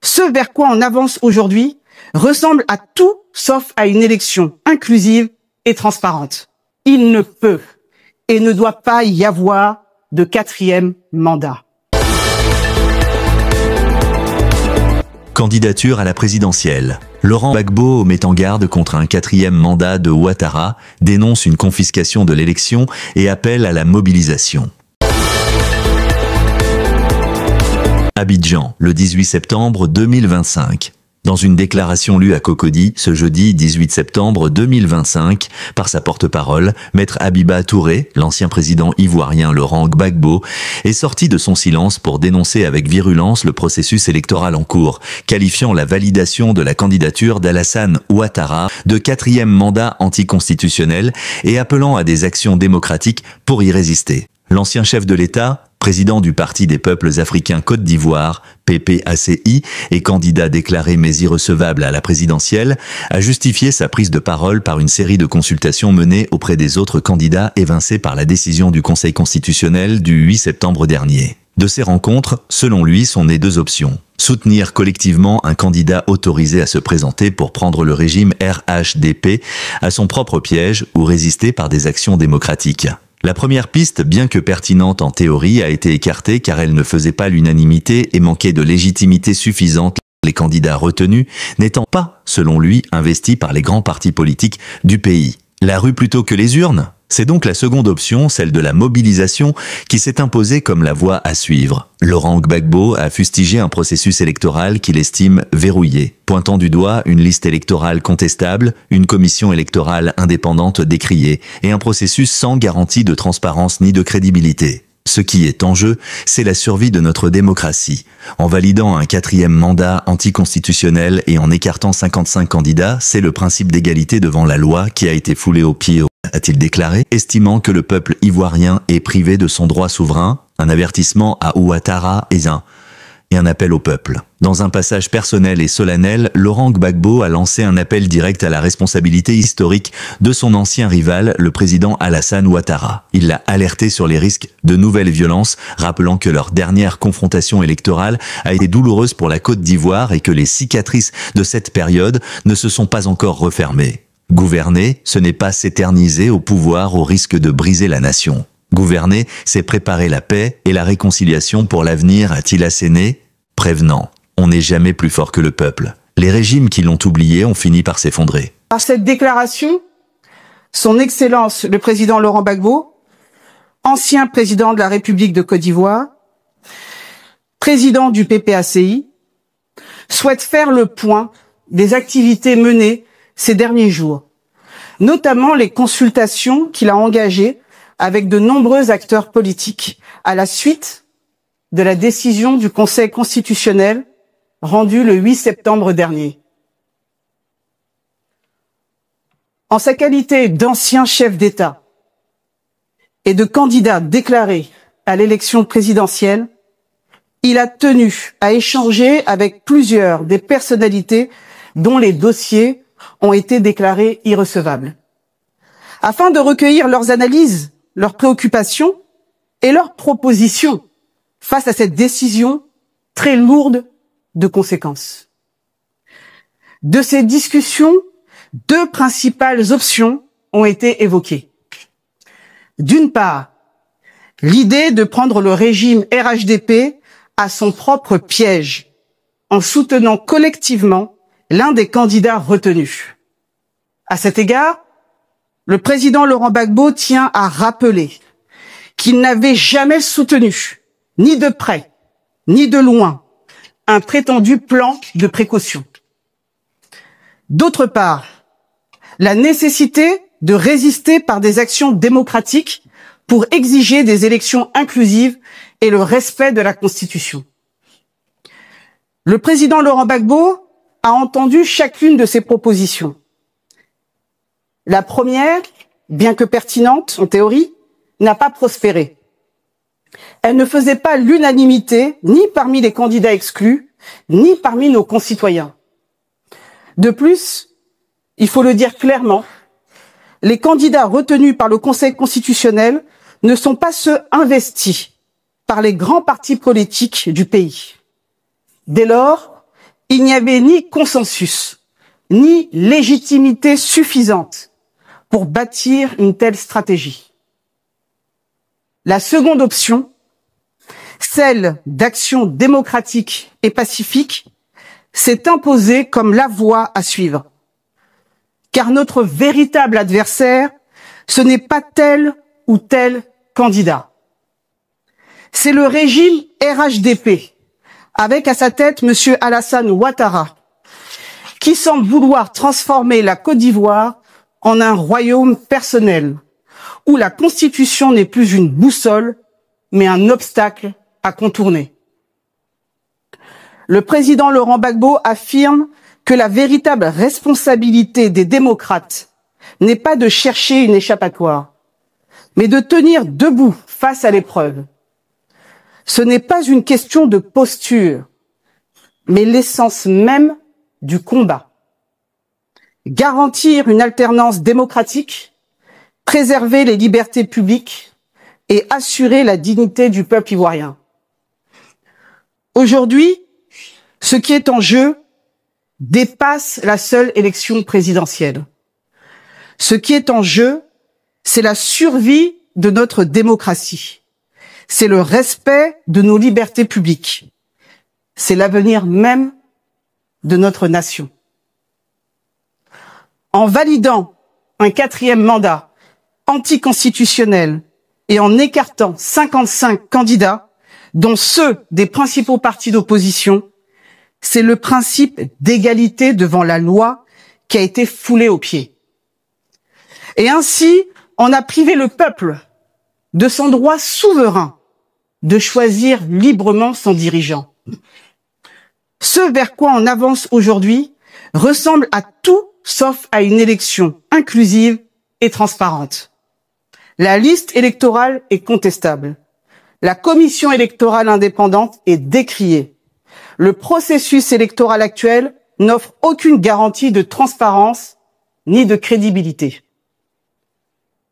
Ce vers quoi on avance aujourd'hui ressemble à tout sauf à une élection inclusive et transparente. Il ne peut et ne doit pas y avoir de 4e mandat. Candidature à la présidentielle. Laurent Gbagbo met en garde contre un 4e mandat de Ouattara, dénonce une confiscation de l'élection et appelle à la mobilisation. Abidjan, le 18 septembre 2025. Dans une déclaration lue à Cocody ce jeudi 18 septembre 2025 par sa porte-parole, Maître Habiba Touré, l'ancien président ivoirien Laurent Gbagbo, est sorti de son silence pour dénoncer avec virulence le processus électoral en cours, qualifiant la validation de la candidature d'Alassane Ouattara de 4e mandat anticonstitutionnel et appelant à des actions démocratiques pour y résister. L'ancien chef de l'État, président du Parti des peuples africains Côte d'Ivoire, PPACI, et candidat déclaré mais irrecevable à la présidentielle, a justifié sa prise de parole par une série de consultations menées auprès des autres candidats évincés par la décision du Conseil constitutionnel du 8 septembre dernier. De ces rencontres, selon lui, sont nées 2 options. Soutenir collectivement un candidat autorisé à se présenter pour prendre le régime RHDP à son propre piège ou résister par des actions démocratiques. La première piste, bien que pertinente en théorie, a été écartée car elle ne faisait pas l'unanimité et manquait de légitimité suffisante, les candidats retenus n'étant pas, selon lui, investis par les grands partis politiques du pays. La rue plutôt que les urnes ? C'est donc la seconde option, celle de la mobilisation, qui s'est imposée comme la voie à suivre. Laurent Gbagbo a fustigé un processus électoral qu'il estime verrouillé, pointant du doigt une liste électorale contestable, une commission électorale indépendante décriée et un processus sans garantie de transparence ni de crédibilité. Ce qui est en jeu, c'est la survie de notre démocratie. En validant un 4e mandat anticonstitutionnel et en écartant 55 candidats, c'est le principe d'égalité devant la loi qui a été foulé aux pieds, a-t-il déclaré, estimant que le peuple ivoirien est privé de son droit souverain, un avertissement à Ouattara et un appel au peuple. Dans un passage personnel et solennel, Laurent Gbagbo a lancé un appel direct à la responsabilité historique de son ancien rival, le président Alassane Ouattara. Il l'a alerté sur les risques de nouvelles violences, rappelant que leur dernière confrontation électorale a été douloureuse pour la Côte d'Ivoire et que les cicatrices de cette période ne se sont pas encore refermées. Gouverner, ce n'est pas s'éterniser au pouvoir au risque de briser la nation. Gouverner, c'est préparer la paix et la réconciliation pour l'avenir, a-t-il asséné, prévenant. On n'est jamais plus fort que le peuple. Les régimes qui l'ont oublié ont fini par s'effondrer. Par cette déclaration, son Excellence le président Laurent Gbagbo, ancien président de la République de Côte d'Ivoire, président du PPACI, souhaite faire le point des activités menées ces derniers jours, notamment les consultations qu'il a engagées avec de nombreux acteurs politiques à la suite de la décision du Conseil constitutionnel rendue le 8 septembre dernier. En sa qualité d'ancien chef d'État et de candidat déclaré à l'élection présidentielle, il a tenu à échanger avec plusieurs des personnalités dont les dossiers ont été déclarés irrecevables, afin de recueillir leurs analyses, leurs préoccupations et leurs propositions face à cette décision très lourde de conséquences. De ces discussions, 2 principales options ont été évoquées. D'une part, l'idée de prendre le régime RHDP à son propre piège, en soutenant collectivement l'un des candidats retenus. À cet égard, le président Laurent Gbagbo tient à rappeler qu'il n'avait jamais soutenu, ni de près, ni de loin, un prétendu plan de précaution. D'autre part, la nécessité de résister par des actions démocratiques pour exiger des élections inclusives et le respect de la Constitution. Le président Laurent Gbagbo a entendu chacune de ces propositions. La première, bien que pertinente en théorie, n'a pas prospéré. Elle ne faisait pas l'unanimité ni parmi les candidats exclus, ni parmi nos concitoyens. De plus, il faut le dire clairement, les candidats retenus par le Conseil constitutionnel ne sont pas ceux investis par les grands partis politiques du pays. Dès lors, il n'y avait ni consensus, ni légitimité suffisante pour bâtir une telle stratégie. La seconde option, celle d'action démocratique et pacifique, s'est imposée comme la voie à suivre. Car notre véritable adversaire, ce n'est pas tel ou tel candidat. C'est le régime RHDP, avec à sa tête M. Alassane Ouattara, qui semble vouloir transformer la Côte d'Ivoire en un royaume personnel, où la Constitution n'est plus une boussole, mais un obstacle à contourner. Le président Laurent Gbagbo affirme que la véritable responsabilité des démocrates n'est pas de chercher une échappatoire, mais de tenir debout face à l'épreuve. Ce n'est pas une question de posture, mais l'essence même du combat. Garantir une alternance démocratique, préserver les libertés publiques et assurer la dignité du peuple ivoirien. Aujourd'hui, ce qui est en jeu dépasse la seule élection présidentielle. Ce qui est en jeu, c'est la survie de notre démocratie. C'est le respect de nos libertés publiques. C'est l'avenir même de notre nation. En validant un 4e mandat anticonstitutionnel et en écartant 55 candidats, dont ceux des principaux partis d'opposition, c'est le principe d'égalité devant la loi qui a été foulé aux pieds. Et ainsi, on a privé le peuple de son droit souverain de choisir librement son dirigeant. Ce vers quoi on avance aujourd'hui ressemble à tout sauf à une élection inclusive et transparente. La liste électorale est contestable. La commission électorale indépendante est décriée. Le processus électoral actuel n'offre aucune garantie de transparence ni de crédibilité.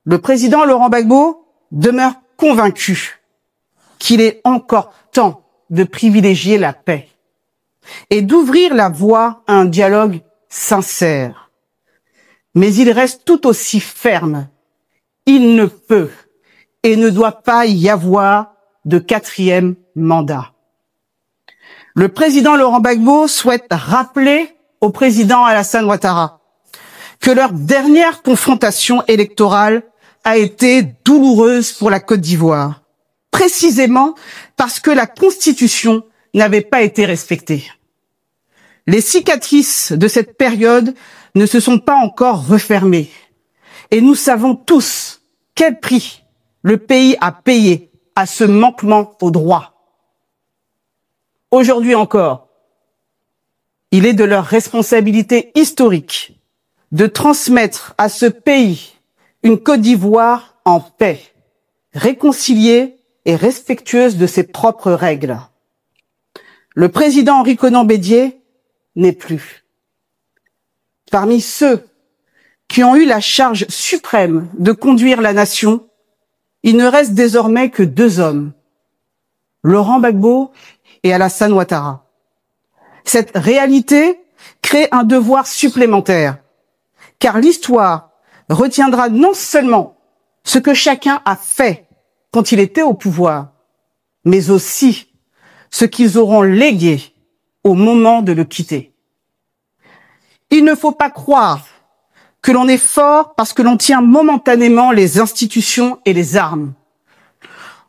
Le président Laurent Gbagbo demeure convaincu qu'il est encore temps de privilégier la paix et d'ouvrir la voie à un dialogue sincère. Mais il reste tout aussi ferme. Il ne peut et ne doit pas y avoir de 4e mandat. Le président Laurent Gbagbo souhaite rappeler au président Alassane Ouattara que leur dernière confrontation électorale a été douloureuse pour la Côte d'Ivoire, précisément parce que la Constitution n'avait pas été respectée. Les cicatrices de cette période ne se sont pas encore refermées et nous savons tous quel prix le pays a payé à ce manquement au droit. Aujourd'hui encore, il est de leur responsabilité historique de transmettre à ce pays une Côte d'Ivoire en paix, réconciliée et respectueuse de ses propres règles. Le président Henri Konan Bédié n'est plus. Parmi ceux qui ont eu la charge suprême de conduire la nation, il ne reste désormais que 2 hommes, Laurent Gbagbo et Alassane Ouattara. Cette réalité crée un devoir supplémentaire, car l'histoire retiendra non seulement ce que chacun a fait quand il était au pouvoir, mais aussi ce qu'ils auront légué au moment de le quitter. Il ne faut pas croire que l'on est fort parce que l'on tient momentanément les institutions et les armes.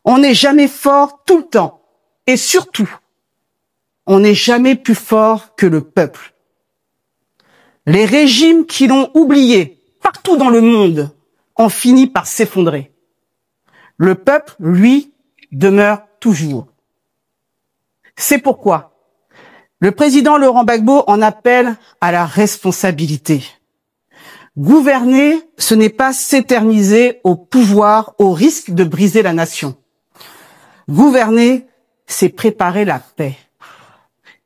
On n'est jamais fort tout le temps. Et surtout, on n'est jamais plus fort que le peuple. Les régimes qui l'ont oublié partout dans le monde ont fini par s'effondrer. Le peuple, lui, demeure toujours. C'est pourquoi le président Laurent Gbagbo en appelle à la responsabilité. Gouverner, ce n'est pas s'éterniser au pouvoir au risque de briser la nation. Gouverner, c'est préparer la paix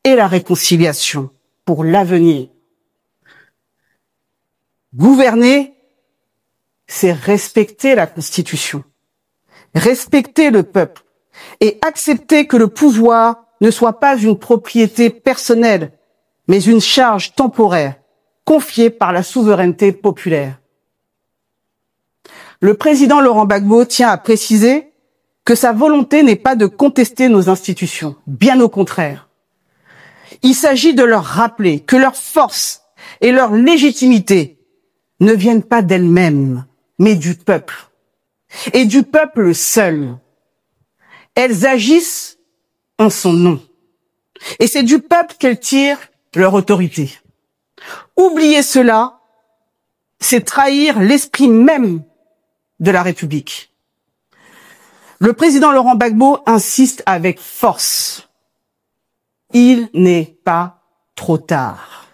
et la réconciliation pour l'avenir. Gouverner, c'est respecter la Constitution, respecter le peuple et accepter que le pouvoir ne soit pas une propriété personnelle, mais une charge temporaire confiée par la souveraineté populaire. Le président Laurent Gbagbo tient à préciser que sa volonté n'est pas de contester nos institutions, bien au contraire. Il s'agit de leur rappeler que leur force et leur légitimité ne viennent pas d'elles-mêmes, mais du peuple. Et du peuple seul. Elles agissent en son nom. Et c'est du peuple qu'elles tirent leur autorité. Oublier cela, c'est trahir l'esprit même de la République. Le président Laurent Gbagbo insiste avec force. Il n'est pas trop tard.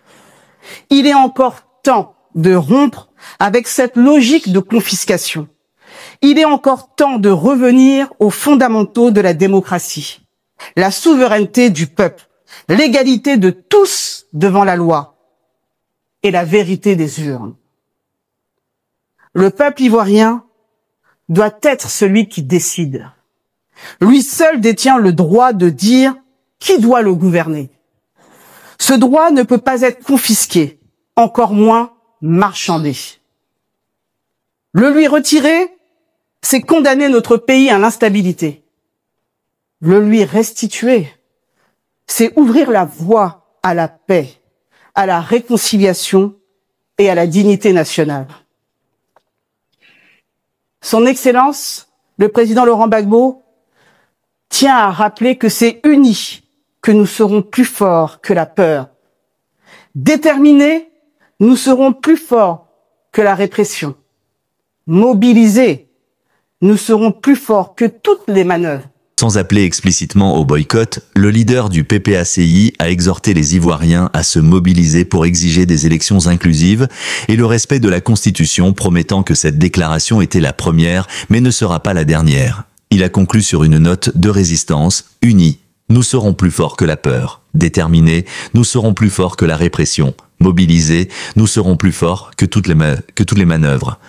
Il est encore temps de rompre avec cette logique de confiscation. Il est encore temps de revenir aux fondamentaux de la démocratie. La souveraineté du peuple, l'égalité de tous devant la loi et la vérité des urnes. Le peuple ivoirien doit être celui qui décide. Lui seul détient le droit de dire qui doit le gouverner. Ce droit ne peut pas être confisqué, encore moins marchandé. Le lui retirer, c'est condamner notre pays à l'instabilité. Le lui restituer, c'est ouvrir la voie à la paix, à la réconciliation et à la dignité nationale. Son Excellence, le président Laurent Gbagbo, tient à rappeler que c'est unis que nous serons plus forts que la peur. Déterminés, nous serons plus forts que la répression. Mobilisés, nous serons plus forts que toutes les manœuvres. Sans appeler explicitement au boycott, le leader du PPACI a exhorté les Ivoiriens à se mobiliser pour exiger des élections inclusives et le respect de la Constitution, promettant que cette déclaration était la première, mais ne sera pas la dernière. Il a conclu sur une note de résistance: unis, nous serons plus forts que la peur. Déterminés, nous serons plus forts que la répression. Mobilisés, nous serons plus forts que toutes les manœuvres.